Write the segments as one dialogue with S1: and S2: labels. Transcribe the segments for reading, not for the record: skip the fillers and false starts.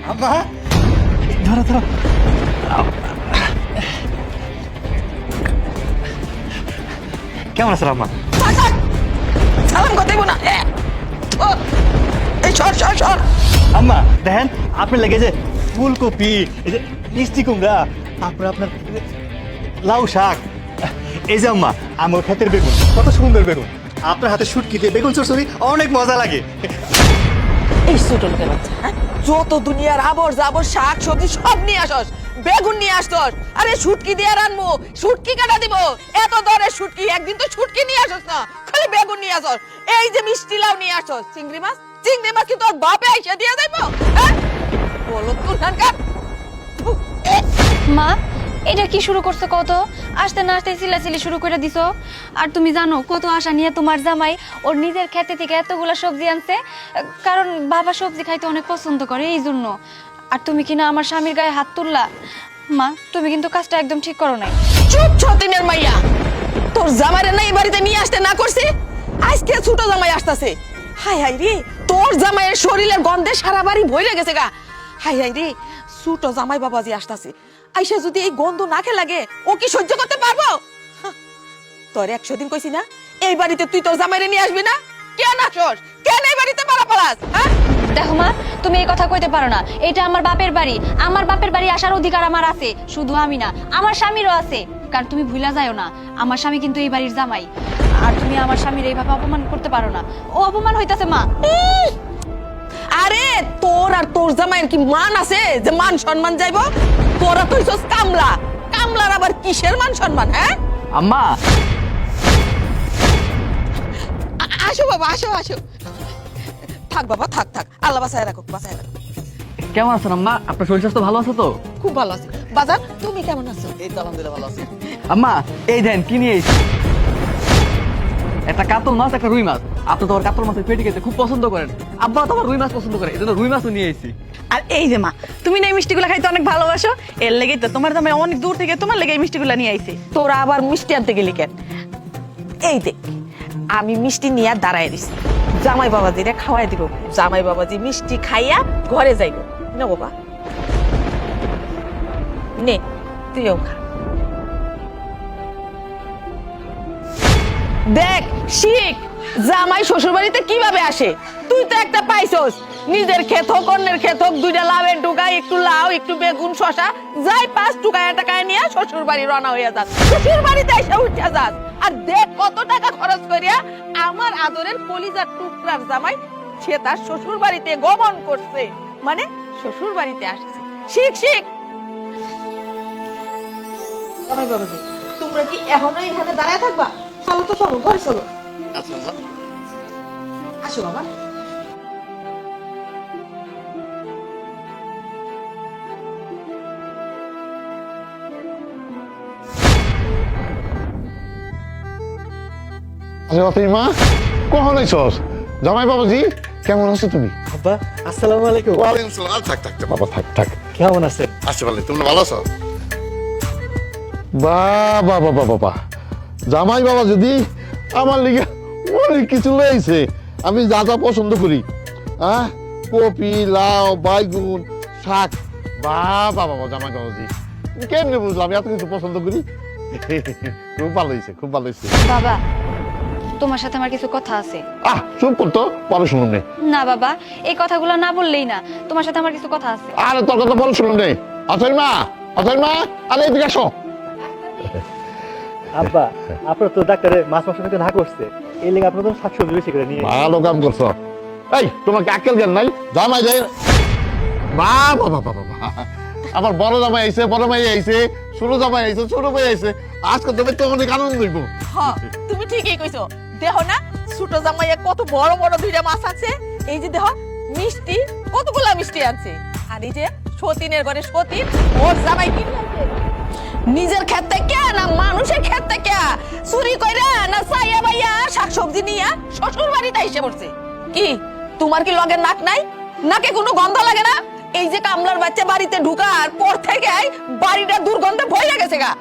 S1: আম্মা ধরো ধরো। কেমন আছেন আম্মা?
S2: সালাম কথা না এই সর সর সর।
S1: আম্মা দেখেন আপনি লেগে যে ফুলকপি, এই যে মিষ্টি কুমড়া, তারপরে আপনার লাউ শাক, এই যে আম্মা আমার ক্ষেতের বেগুন, কত সুন্দর বেগুন। আপনার হাতে শুটকি দিয়ে বেগুন চচ্চড়ি অনেক মজা লাগে।
S2: এই ছোট লোকের বাচ্চা, হ্যাঁ? যত দুনিয়ার আবর জাবর শাক সবজি সব নিয়ে আসস, বেগুন নিয়ে আসছস। আরে শুটকি দিয়ে রানবো, শুটকি কাটা দিব। এত দরের শুটকি, একদিন তো শুটকি নিয়ে আসস না, খালি বেগুন নিয়ে আসস। এই যে মিষ্টি লাউ নিয়ে আসছস, চিংড়ি মাছ কি তোর বাপে এসে দিয়ে যাইবো? হ্যাঁ বলো তো নানকা।
S3: মা এটা কি শুরু করছো? কত আসতে না আসতে চিল্লাচিল্লি শুরু করে দিছো। আর তুমি জানো কত আশা নিয়ে তোমার জামাই ওর নিজের খেতে থেকে এতগুলা সবজি আনছে, কারণ বাবা সবজি খাইতে অনেক পছন্দ করে এই জন্য। আর তুমি কিনা আমার স্বামীর গায়ে হাত তুললা। মা তুমি কিন্তু কাজটা একদম ঠিক করো নাই।
S2: চুপ ছতিনের মাইয়া, তোর জামাইরে না এই বাড়িতে নিয়ে আসতে না করছি, আজকে ছোট জামাই আসতেছে। হাই হাই রে, তোর জামাইয়ের শরীরের গন্ধে সারা বাড়ি ভরে গেছে গা। হাই হাই রে, ছোট জামাই বাবাজি আসতেছে, আইসা যদি এই গন্ধ নাকে লাগে ও কি সহ্য করতে পারবো? হাহ, তোর 100 দিন কইছি না এই বাড়িতে তুই তোর জামাইরে নিয়ে আসবি না। কেন আসস, কেন এই বাড়িতে পালা পালাস? হ্যাঁ
S3: দেখো মা তুমি এই কথা কইতে পারো না, এটা আমার বাপের বাড়ি। আমার বাপের বাড়ি আসার অধিকার আমার আছে, শুধু আমি না আমার স্বামীরও আছে। কারণ তুমি ভুলা যাও না আমার স্বামী কিন্তু এই বাড়ির জামাই। আর তুমি আমার স্বামীর এইভাবে অপমান করতে পারো না, ও অপমান হইতাছে মা।
S2: আরে তোর আর তোর জামাইয়ের কি মান আছে যে মান সম্মান যাইবো? তোরা তো হইছস কামলা, কামলার আবার কিসের মান সম্মান? হ্যাঁ
S4: আম্মা
S2: আসো বাবা, আসো আসো। থাক বাবা, থাক থাক, আল্লাহ বাঁচায় রাখো, বাঁচায় রাখো।
S4: কেমন আছেন আম্মা? আপনার শরীর স্বাস্থ্য ভালো আছে তো?
S2: খুব ভালো আছে। বাজার তুমি কেমন আছো?
S1: এই তো আলহামদুলিল্লাহ ভালো আছি।
S4: আম্মা এই দেন কি নিয়ে এসেছি, একটা কাতল মাছ, একটা রুই মাছ। আপনি তো আমার কাতল মাছের পেটি খেতে খুব পছন্দ করেন, আব্বা তো আমার রুই মাছ পছন্দ করে, এই জন্য রুই মাছও নিয়ে এসেছি।
S5: আর এই যে মা, তুমি না এই মিষ্টিগুলো খাইতে অনেক ভালোবাসো, এর লেগেই তো তোমার জামাই অনেক দূর থেকে তোমার লেগে এই মিষ্টিগুলো নিয়ে আইছে।
S2: তোরা আবার মিষ্টি আনতে গেলি কেন? এই দেখ আমি মিষ্টি নিয়ে আর দাঁড়ায় দিছি, জামাই বাবাজিরে খাওয়াই দিব। জামাই বাবাজি মিষ্টি খাইয়া ঘরে যাইব না বাবা। নে তুইও খা। দেখ শিখ জামাই শ্বশুর বাড়িতে কিভাবে আসে। তুই তো একটা পাইছস, নিজের ক্ষেত হোক অন্যের ক্ষেত হোক, 2টা লাভের টুকায়, একটু লাউ একটু বেগুন শশা যাই 5 টাকায় নিয়ে শ্বশুর বাড়ি রওনা হইয়া যাস, শ্বশুর বাড়িতে এসে উঠা যাস। আর দেখ কত টাকা খরচ করিয়া আমার আদরের কলিজার টুকরার জামাই সে তার শ্বশুর বাড়িতে গমন করছে, মানে শ্বশুর বাড়িতে আসছে। শিখ শিখ। জামাই বাবাজি তোমরা কি এখনো এখানে দাঁড়ায় থাকবা? চলো তো, চলো ঘরে চলো।
S1: আচ্ছা
S2: আসো বাবা।
S6: আচ্ছা ফাতিমা, কখন আইছস? জামাই বাবাজি কেমন আছো তুমি?
S1: আব্বা আসসালামু আলাইকুম।
S6: ওয়ালাইকুম আসসালাম। থাক থাক থাক বাবা, থাক থাক।
S1: কেমন আছেন?
S6: আচ্ছা ভালো, তুমি ভালো আছো? বাবা বাবা বাবা, জামাই বাবা যদি আমার লিগে অনেক কিছু লইছে, আমি যা যা পছন্দ করি, হ্যাঁ কপি লাউ বাইগুন শাক। বাবা বাবা জামাই বাবাজি কেমনে বুঝলাম এত কিছু পছন্দ করি? খুব ভালো হয়েছে, খুব ভালো হয়েছে।
S3: বাবা তোমার সাথে আমার কিছু কথা আছে।
S6: চুপ করতো, পরে শুনুন নে।
S3: না বাবা এই কথাগুলো না বললেই না, তোমার সাথে আমার কিছু কথা আছে।
S6: আরে তোর কথা পরে শুনুন নে। অথই মা, আরে এদিকে আসো।
S1: আব্বা আপনার তো ডাক্তারে মাছ মাংস খেতে না করছে, এই লেগে আপনার তো শাকসবজি বেশি করে নিয়ে।
S6: ভালো কাম করছো। এই তোমাকে আক্কেল জ্ঞান নাই? জামাই যাই বাবা বাবা বাবা, আমার বড় জামাই আইছে, বড় মাই আইছে, ছোট জামাই আইছে, ছোট ভাই আইছে। আজকে তুমি তো অনেক আনন্দ হইব।
S2: হ্যাঁ তুমি ঠিকই কইছো। দেখো না ছোট জামাইয়ে কত বড় বড় 2টা মাছ আছে, এই যে দেখো মিষ্টি কতগুলা মিষ্টি আছে। আর এই যে সতীনের ঘরে সতীন ওর জামাই কি আছে নিজের ক্ষেত থেকে না মানুষের ক্ষেত থেকে চুরি কইরা না চাইয়া বাইয়া শাকসবজি নিয়া শ্বশুর বাড়িতে এসে পড়ছে। কি তোমার কি লগের নাক নাই? নাকে কোনো গন্ধ লাগে না? এই যে কামলার বাচ্চা বাড়িতে ঢুকার পর থেকে বাড়িটা দুর্গন্ধে ভরে গেছে গা।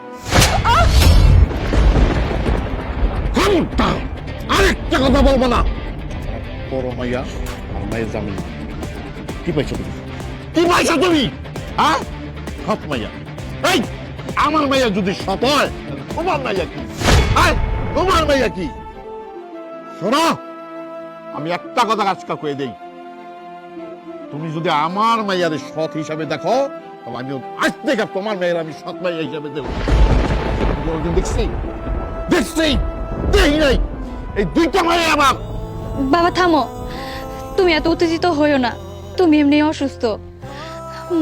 S6: আরেকটা কথা বলবো না। বড় মাইয়া আর মায়ের জামিন কি পাইছো তুমি? কি পাইছো তুমি? হ্যাঁ, সৎ মাইয়া। এই আমার মাইয়া যদি সৎ হয়, তোমার মাইয়া কি? হ্যাঁ, তোমার মাইয়া কি? শোনো, আমি একটা কথা আজকে কয়ে দেই, তুমি যদি আমার মাইয়ারে সৎ হিসাবে দেখো, তবে আমি আজ থেকে তোমার মেয়ের আমি সৎ মাইয়া হিসাবে দেব। দেখছি দেখছি দেখি নাই, এই দুইটা মাইয়া আমার।
S3: বাবা থামো, তুমি এত উত্তেজিত হইও না। তুমি এমনি অসুস্থ,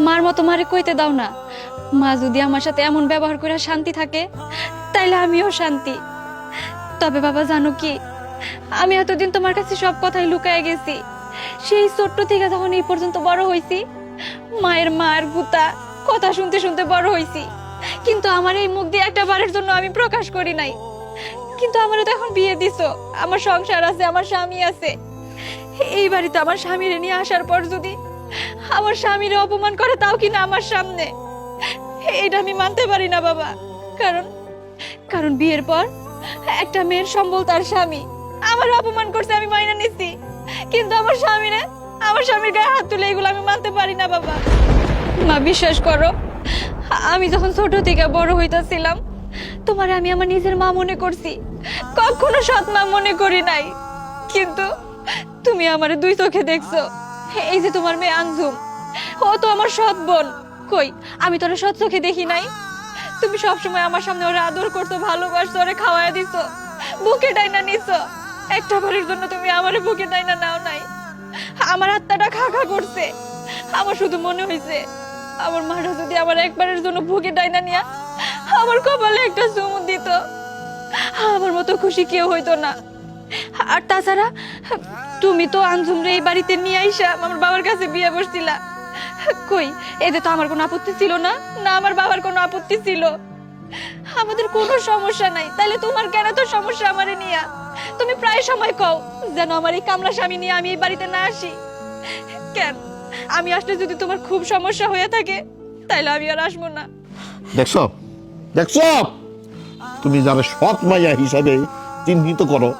S3: মার মতো মারে কইতে দাও না। মা যদি আমার সাথে এমন ব্যবহার করে শান্তি থাকে, তাইলে আমিও শান্তি। তবে বাবা জানো কি, আমি এতদিন তোমার কাছে সব কথাই লুকায় গেছি। সেই ছোট্ট থেকে যখন এই পর্যন্ত বড় হইছি, মায়ের মার গুতা কথা শুনতে শুনতে বড় হইছি, কিন্তু আমার এই মুখ দিয়ে একটা বারের জন্য আমি প্রকাশ করি নাই। কিন্তু আমারও তো এখন বিয়ে দিছো, আমার সংসার আছে, আমার স্বামী আছে। এই বাড়িতে আমার স্বামীরে নিয়ে আসার পর যদি আমার স্বামীরে অপমান করে, তাও কিনা আমার সামনে, এটা আমি মানতে পারি না বাবা। কারণ বিয়ের পর একটা মেয়ের সম্বল তার স্বামী। আমার অপমান করছে, আমি মাইনা নিছি, কিন্তু আমার স্বামীর গায়ে হাত তুলে এগুলো আমি মানতে পারি না বাবা। মা বিশ্বাস করো, আমি যখন ছোট থেকে বড় হইতাছিলাম, তোমারে আমি আমার নিজের মা মনে করছি, কখনো সৎ মা মনে করি নাই। কিন্তু তুমি আমারে দুই চোখে দেখছো। এই যে তোমার মেয়ে আঞ্জুম, ও তো আমার সৎ বোন। কই আমি তোরে সৎ চোখে দেখি নাই? তুমি সবসময় আমার সামনে ওরে আদর করছো, ভালোবাসছো, ওরে খাওয়ায় দিছো, বুকে টাইনা নিছো। একটা বারের জন্য তুমি আমারে বুকে টাইনা নাও নাই। আমার আত্মাটা খা খা করছে। আমার শুধু মনে হয়েছে, আমার মারা যদি আমার একবারের জন্য বুকে টাইনা নিয়া আমার কপালে একটা চুমু দিত, আমার মতো খুশি কেউ হইতো না। আর তাছাড়া তুমি তো আঞ্জুমরে এই বাড়িতে নিয়ে আইসা আমার বাবার কাছে বিয়ে বসছিলা। কই এতে তো আমার কোনো আপত্তি ছিল না, না আমার বাবার কোনো আপত্তি ছিল। আমাদের কোনো সমস্যা নাই, তাহলে তোমার কেন তো সমস্যা আমারে নিয়া? তুমি প্রায় সময় কও যেন আমার এই কামলা স্বামী নিয়ে আমি এই বাড়িতে না আসি। কেন আমি আসলে যদি তোমার খুব সমস্যা হয়ে থাকে, তাহলে আমি আর আসবো না।
S6: দেখছো দেখছো, তুমি যারা সৎ মাইয়া হিসাবে চিহ্নিত করো,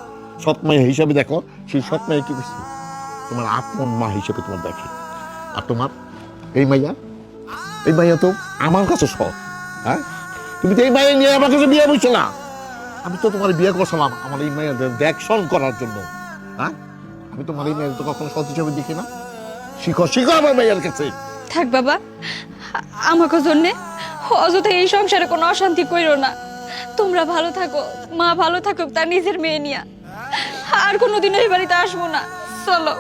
S6: সৎ মাইয়া হিসাবে দেখো, সেই সৎ মাইয়া কি করছে? তোমার আপন মা হিসেবে তোমার দেখে। আর তোমার এই মাইয়া তো আমার কাছে সৎ। হ্যাঁ, তুমি তো এই মাইয়া নিয়ে আমার কাছে বিয়ে বসছো না। আমি তো তোমার বিয়ে করছিলাম আমার এই মাইয়া দেখশন করার জন্য। হ্যাঁ, আমি তোমার এই মাইয়া তো কখনো সৎ হিসেবে দেখি না। শিখো শিখো আমার মাইয়ার কাছে।
S3: থাক বাবা, আমাকে জন্যে অযথা এই সংসারে কোনো অশান্তি কইরো না। তোমরা ভালো থাকো, মা ভালো থাকুক তার নিজের মেয়ে নিয়া। আর কোনোদিন এই বাড়িতে আসবো না। চলো।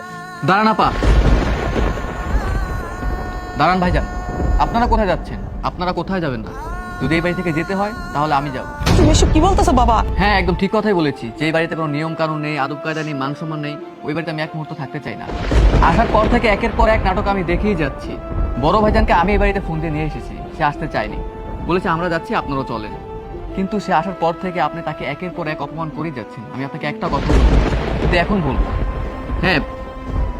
S4: দাঁড়ান আপা, দাঁড়ান ভাইজান, আপনারা কোথায় যাচ্ছেন? আপনারা কোথায় যাবেন না। যদি এই বাড়ি থেকে যেতে হয় তাহলে আমি যাব।
S5: তুমি এসব কি বলতেছো বাবা?
S4: হ্যাঁ, একদম ঠিক কথাই বলেছি। যে এই বাড়িতে কোনো নিয়ম কানুন নেই, আদব কায়দা নেই, মান সম্মান নেই, ওই বাড়িতে আমি এক মুহূর্ত থাকতে চাই না। আসার পর থেকে একের পর এক নাটক আমি দেখেই যাচ্ছি। বড় ভাইজানকে আমি এই বাড়িতে ফোন দিয়ে নিয়ে এসেছি, সে আসতে চায়নি, বলেছে আমরা যাচ্ছি আপনারাও চলেন। কিন্তু সে আসার পর থেকে আপনি তাকে একের পর এক অপমান করেই যাচ্ছেন। আমি আপনাকে একটা কথা বলবো, কিন্তু এখন বলবো, হ্যাঁ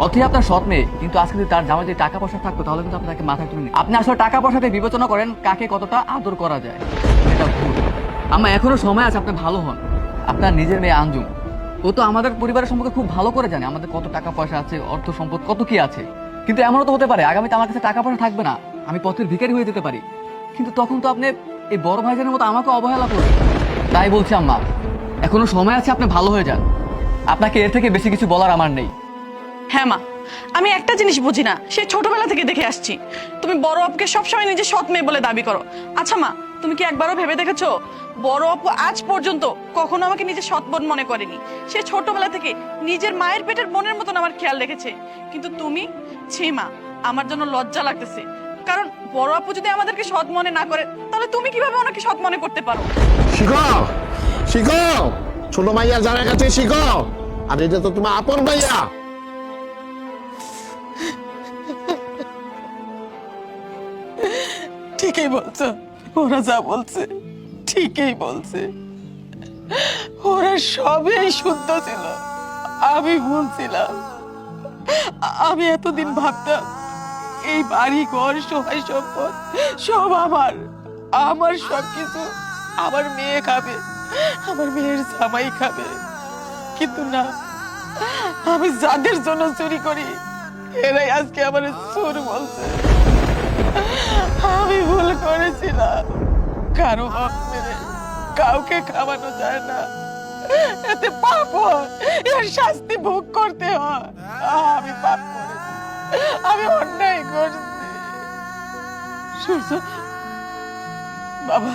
S4: অথই আপনার সৎ মেয়ে, কিন্তু আজকে যদি তার জামাই যদি টাকা পয়সা থাকতো তাহলে কিন্তু আপনি তাকে মাথায় তুলে নিন। আপনি আসলে টাকা পয়সাতে বিবেচনা করেন কাকে কতটা আদর করা যায়, এটা ভুল। আমার এখনো সময় আছে, আপনি ভালো হন। আপনার নিজের মেয়ে আঞ্জুম, ও তো আমাদের পরিবারের সম্পর্কে খুব ভালো করে জানে, আমাদের কত টাকা পয়সা আছে, অর্থ সম্পদ কত কি আছে। কিন্তু এমনও তো হতে পারে আগামীতে আমার কাছে টাকা পয়সা থাকবে না, আমি পথের ভিখারি হয়ে যেতে পারি। কিন্তু তখন তো আপনি এই বড় ভাইজানের মতো আমাকে অবহেলা করবেন। তাই বলছি আম্মা, এখনো সময় আছে, আপনি ভালো হয়ে যান। আপনাকে এর থেকে বেশি কিছু বলার আমার নেই।
S5: হ্যাঁ মা, আমি একটা জিনিস বুঝি না, সেই ছোটবেলা থেকে দেখে আসছি তুমি বড় আপুকে সবসময় নিজে সৎ মেয়ে বলে দাবি করো। আচ্ছা মা, তুমি কি একবারও ভেবে দেখেছো বড় আপু আজ পর্যন্ত কখনো আমাকে নিজের সৎ বোন মনে করেনি? সে ছোটবেলা থেকে নিজের মায়ের পেটের বোনের মতন আমার খেয়াল রেখেছে। কিন্তু তুমি, ছি মা, আমার জন্য লজ্জা লাগতেছে। কারণ বড় আপু যদি আমাদেরকে সৎ মনে না করে, তাহলে তুমি কিভাবে ওনাকে সৎ মনে করতে পারো?
S6: শিখো শিখো, ছোট মাইয়া যারা কাছে শিখো। আর এটা তো তোমার আপন মাইয়া।
S5: ঠিকই বলছো, ওরা যা বলছে ঠিকই বলছে। ওরা সবই শুদ্ধ ছিল, আমি বলছিলাম। আমি এতদিন ভাবতাম এই বাড়ি ঘর সহায় সম্পদ সব আমার সবকিছু আমার মেয়ে খাবে, আমার মেয়ের জামাই খাবে। কিন্তু না, আমি যাদের জন্য চুরি করি এরাই আজকে আমার সুর বলছে। আমি ভুল করেছিলাম, কারো হক মেরে কাউকে খাওয়ানো যায় না, এতে পাপ হয়, এর শাস্তি ভোগ করতে হয়। আমি পাপ করেছি, আমি অন্যায় করছি। সূর্য বাবা,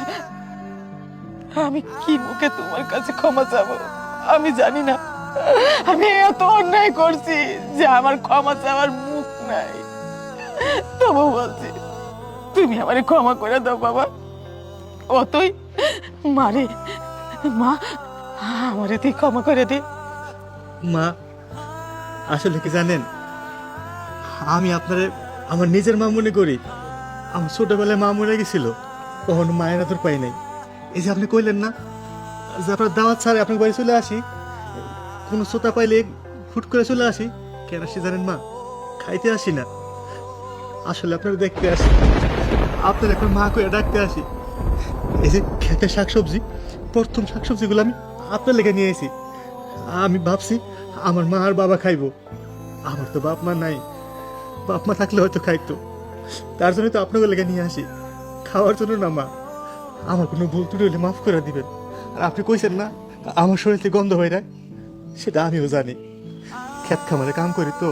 S5: আমি কি মুখে তোমার কাছে ক্ষমা চাবো আমি জানি না। আমি এত অন্যায় করছি যে আমার ক্ষমা চাওয়ার মুখ নাই। তবু বলছি, তুমি আমারে ক্ষমা করে দাও বাবা। অতই মারে মা, আমারে তুই ক্ষমা করে দে।
S1: মা, আসলে কি জানেন, আমি আপনারে আমার নিজের মা মনে করি। আমার ছোটবেলায় মা মরে গেছিল, কখনো মায়ের আদর পাই নাই। এই যে আপনি কইলেন না যে আপনার দাওয়াত ছাড়ে আপনার বাড়ি চলে আসি, কোনো শ্রোতা পাইলে হুট করে চলে আসি। কেন আসি জানেন মা? খাইতে আসি না, আসলে আপনার দেখতে আসি, আপনার এখন মা করে ডাকতে আসি। এই যে খেতে শাকসবজি, প্রথম শাকসবজিগুলো আমি আপনার লেগে নিয়ে এসেছি। আমি ভাবছি আমার মা আর বাবা খাইবো, আমার তো বাপ মা নাই। বাপ মা থাকলে হয়তো খাইতো, তার জন্য তো আপনাকে লেগে নিয়ে আসি, খাওয়ার জন্য না মা। আমার কোনো ভুল ত্রুটি হলে মাফ করে দিবেন। আর আপনি কইছেন না আমার শরীরে গন্ধ হয়ে যায়, সেটা আমিও জানি। ক্ষেত খামারে কাম করি তো,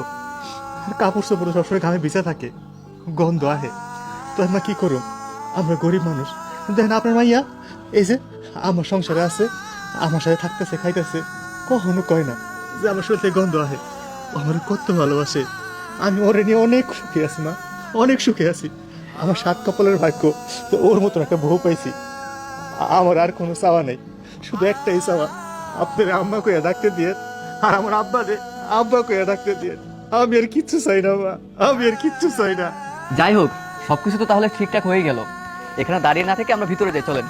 S1: আর কাপড় চোপড় সবসময় ঘামে ভিজা থাকে, গন্ধ আহে। তো আমরা কি করুম, আমরা গরিব মানুষ। দেখেন আপনার মাইয়া এই যে আমার সংসারে আছে, আমার সাথে থাকতেছে, খাইতেছে, কখনো কয় না যে আমার শরীর থেকে গন্ধ আহে। ও আমার কত ভালোবাসে, আমি ওরে নিয়ে অনেক সুখে আছি মা, অনেক সুখে আছি। আমার 7 কপালের ভাগ্য তো ওর মতন একটা বউ পাইছি। আমার আর কোনো চাওয়া নেই, শুধু একটাই চাওয়া, আপনার আম্মা কইয়া ডাকতে দিয়ে আর আমার আব্বারে আব্বা কইয়া ডাকতে দিয়ে। আমি আর কিচ্ছু চাই না মা, আমি আর কিচ্ছু চাই না।
S4: যাই হোক, সবকিছু তো তাহলে ঠিকঠাক হয়ে গেল। এখানে দাঁড়িয়ে না থেকে আমরা ভিতরে যাই, চলেন।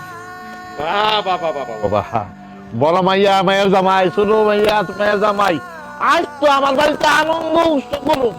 S6: বাবা, বড় মাইয়া মায়ের জামাই, ছোট মাইয়া মায়ের জামাই, আজ তো আমার বাড়িতে আনন্দ উৎসব করুন।